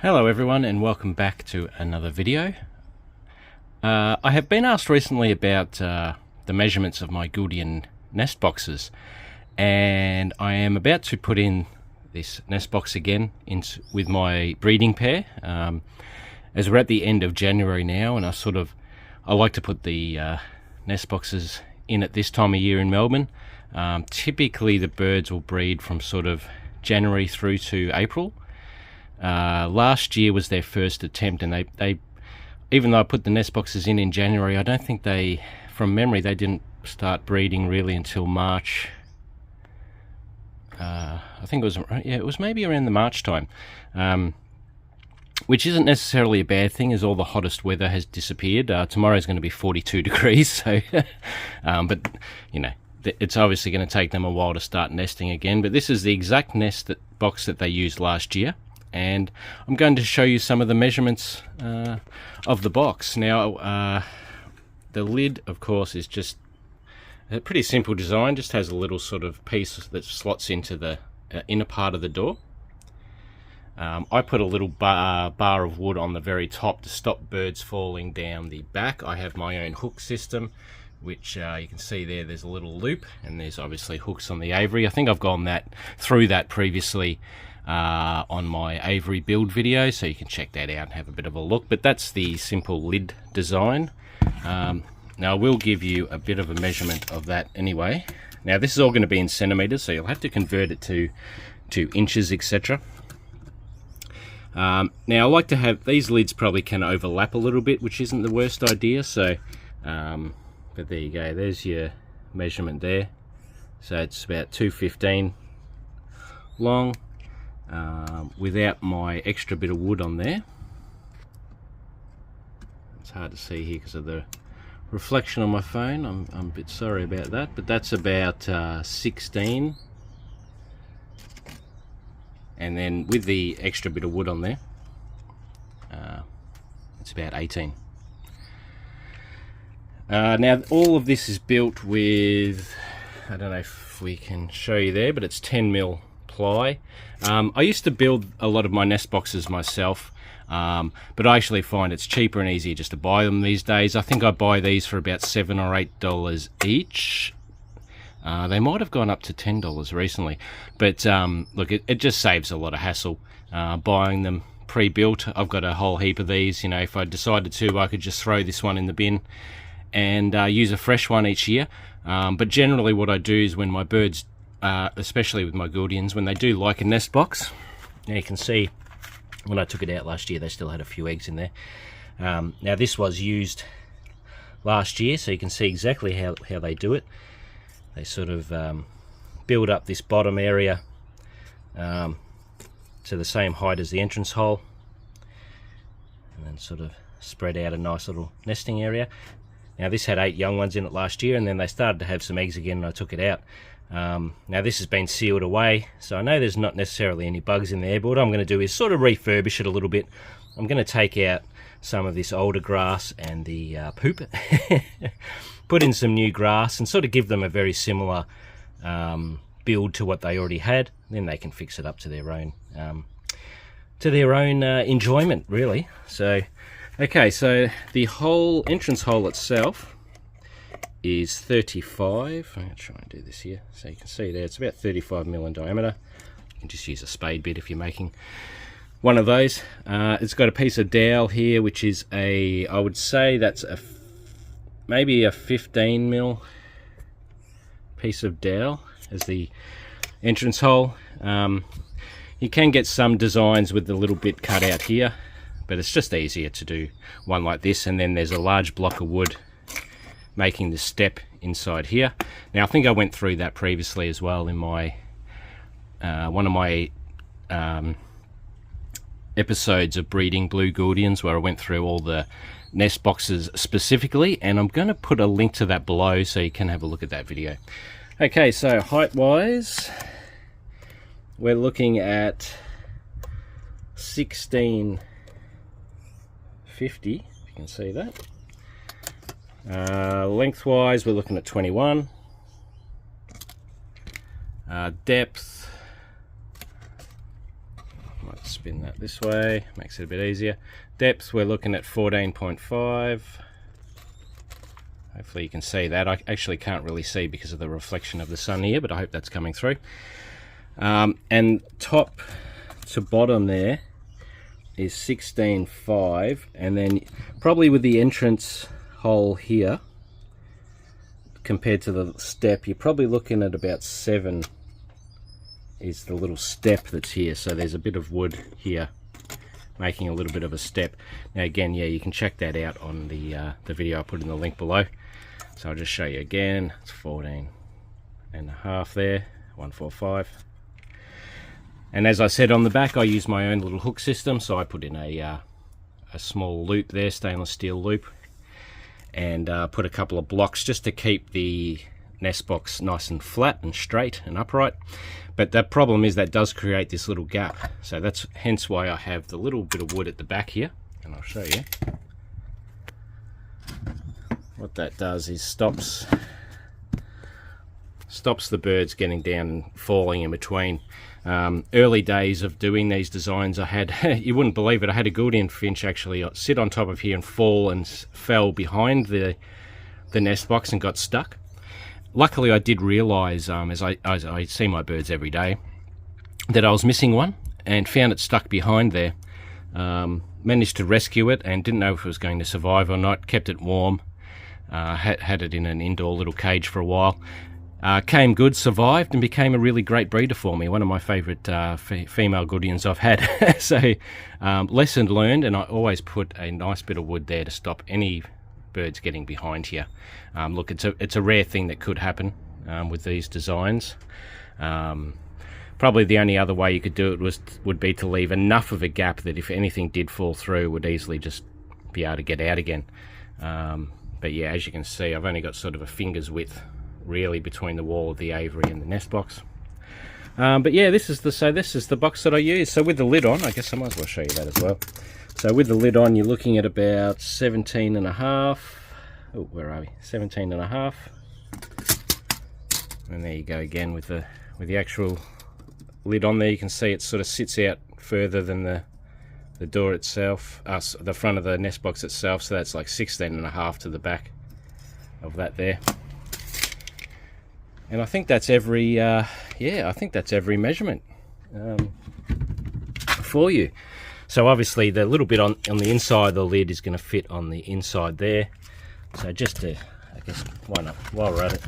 Hello everyone and welcome back to another video. I have been asked recently about the measurements of my Gouldian nest boxes, and I am about to put in this nest box again with my breeding pair, as we're at the end of January now, and I like to put the nest boxes in at this time of year in Melbourne. Typically the birds will breed from sort of January through to April. Last year was their first attempt, and they even though I put the nest boxes in January, I don't think from memory they didn't start breeding really until March. I think it was maybe around the March time, which isn't necessarily a bad thing, as all the hottest weather has disappeared. Tomorrow's going to be 42 degrees, so but you know, it's obviously going to take them a while to start nesting again. But this is the exact box that they used last year, and I'm going to show you some of the measurements of the box. Now, the lid, of course, is just a pretty simple design. Just has a little sort of piece that slots into the inner part of the door. I put a little bar of wood on the very top to stop birds falling down the back. I have my own hook system, which you can see there's a little loop, and there's obviously hooks on the aviary. I think I've gone through that previously on my aviary build video, so you can check that out and have a bit of a look. But that's the simple lid design. Now I will give you a bit of a measurement of that anyway. Now this is all going to be in centimeters, so you'll have to convert it to inches, etc. Now I like to have these lids probably can overlap a little bit, which isn't the worst idea. So but there you go, there's your measurement there. So it's about 215 long, without my extra bit of wood on there. It's hard to see here because of the reflection on my phone. I'm a bit sorry about that, but that's about 16, and then with the extra bit of wood on there, it's about 18. Now all of this is built with, I don't know if we can show you there, but it's 10mm ply. I used to build a lot of my nest boxes myself, but I actually find it's cheaper and easier just to buy them these days. I think I buy these for about $7 or $8 each. They might have gone up to $10 recently, but look, it just saves a lot of hassle buying them pre-built. I've got a whole heap of these. You know, if I decided to, I could just throw this one in the bin and use a fresh one each year. But generally what I do is when my birds, especially with my Gouldians, when they do like a nest box, now you can see when I took it out last year they still had a few eggs in there. Now this was used last year, so you can see exactly how they do it. They sort of build up this bottom area to the same height as the entrance hole, and then sort of spread out a nice little nesting area. Now this had 8 young ones in it last year, and then they started to have some eggs again and I took it out. Now this has been sealed away, so I know there's not necessarily any bugs in there, but what I'm going to do is sort of refurbish it a little bit. I'm going to take out some of this older grass and the poop, put in some new grass and sort of give them a very similar build to what they already had. Then they can fix it up to their own enjoyment, really. So okay, so the whole entrance hole itself is 35. I'm going to try and do this here so you can see there, it's about 35mm in diameter. You can just use a spade bit if you're making one of those. It's got a piece of dowel here, which is I would say that's maybe a 15mm piece of dowel as the entrance hole. You can get some designs with the little bit cut out here, but it's just easier to do one like this. And then there's a large block of wood making the step inside here. Now I think I went through that previously as well in my one of my episodes of breeding blue Gouldians, where I went through all the nest boxes specifically, and I'm going to put a link to that below so you can have a look at that video. Okay, so height wise we're looking at 1650, if you can see that. Lengthwise we're looking at 21. Depth, might spin that this way, makes it a bit easier. Depth, we're looking at 14.5. Hopefully you can see that. I actually can't really see because of the reflection of the sun here, but I hope that's coming through. And top to bottom there is 16.5, and then probably with the entrance hole here compared to the step, you're probably looking at about 7 is the little step that's here. So there's a bit of wood here making a little bit of a step. Now again, yeah, you can check that out on the video I put in the link below. So I'll just show you again. It's 14.5 there, 145. And as I said on the back, I use my own little hook system. So I put in a small loop there, stainless steel loop, and put a couple of blocks just to keep the nest box nice and flat and straight and upright. But the problem is that does create this little gap. So that's hence why I have the little bit of wood at the back here, and I'll show you. What that does is stops the birds getting down and falling in between. Early days of doing these designs, I had, you wouldn't believe it, I had a Gouldian finch actually sit on top of here and fall and fell behind the nest box and got stuck. Luckily I did realise, as I see my birds every day, that I was missing one and found it stuck behind there. Managed to rescue it and didn't know if it was going to survive or not, kept it warm. Had it in an indoor little cage for a while. Came good, survived, and became a really great breeder for me. One of my favourite female Gouldians I've had. So, lesson learned, and I always put a nice bit of wood there to stop any birds getting behind here. Look, it's a rare thing that could happen with these designs. Probably the only other way you could do it would be to leave enough of a gap that if anything did fall through, would easily just be able to get out again. But yeah, as you can see, I've only got sort of a finger's width really between the wall of the aviary and the nest box. But yeah, this is the box that I use. So with the lid on, I guess I might as well show you that as well. So with the lid on, you're looking at about 17.5. Oh, where are we? 17.5. And there you go again with the actual lid on there. You can see it sort of sits out further than the door itself, the front of the nest box itself, so that's like 16.5 to the back of that there. And I think that's every, yeah, I think that's every measurement for you. So obviously the little bit on the inside of the lid is going to fit on the inside there. So just to, I guess, why not, while we're at it.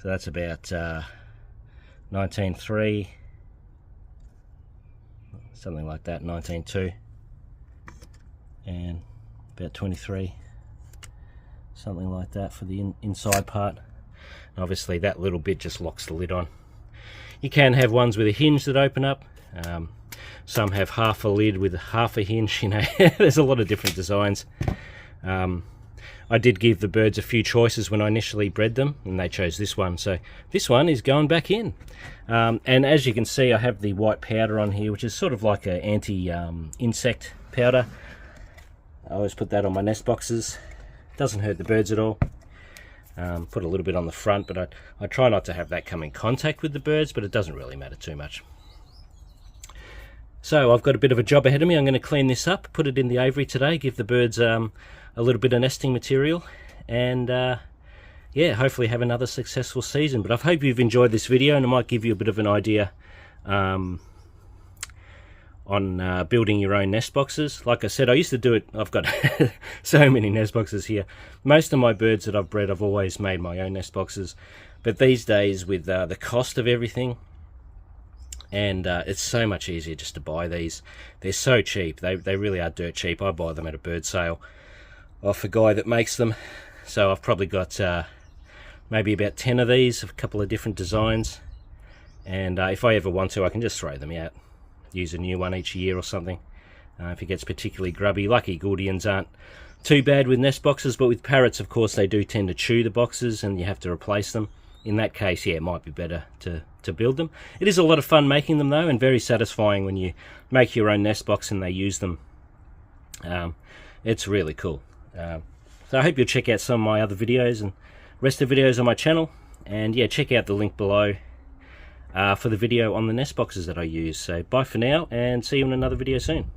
So that's about 19.3. Something like that, 19.2, and about 23, something like that for the inside part. And obviously that little bit just locks the lid on. You can have ones with a hinge that open up. Some have half a lid with half a hinge, you know. There's a lot of different designs. I did give the birds a few choices when I initially bred them, and they chose this one. So this one is going back in. And as you can see, I have the white powder on here, which is sort of like an anti-insect powder. I always put that on my nest boxes. Doesn't hurt the birds at all. Put a little bit on the front, but I try not to have that come in contact with the birds, but it doesn't really matter too much. So I've got a bit of a job ahead of me. I'm going to clean this up, put it in the aviary today, give the birds a little bit of nesting material, and yeah, hopefully have another successful season. But I hope you've enjoyed this video, and it might give you a bit of an idea on building your own nest boxes. Like I said, I used to do it. I've got so many nest boxes here. Most of my birds that I've bred, I've always made my own nest boxes. But these days, with the cost of everything, and it's so much easier just to buy these. They're so cheap. They really are dirt cheap. I buy them at a bird sale off a guy that makes them. So I've probably got maybe about 10 of these, a couple of different designs. And if I ever want to, I can just throw them out. Use a new one each year or something. If it gets particularly grubby. Lucky Gouldians aren't too bad with nest boxes, but with parrots, of course, they do tend to chew the boxes and you have to replace them. In that case, yeah, it might be better to build them. It is a lot of fun making them though, and very satisfying when you make your own nest box and they use them. It's really cool. So I hope you'll check out some of my other videos and rest of the videos on my channel. And yeah, check out the link below for the video on the nest boxes that I use. So bye for now, and see you in another video soon.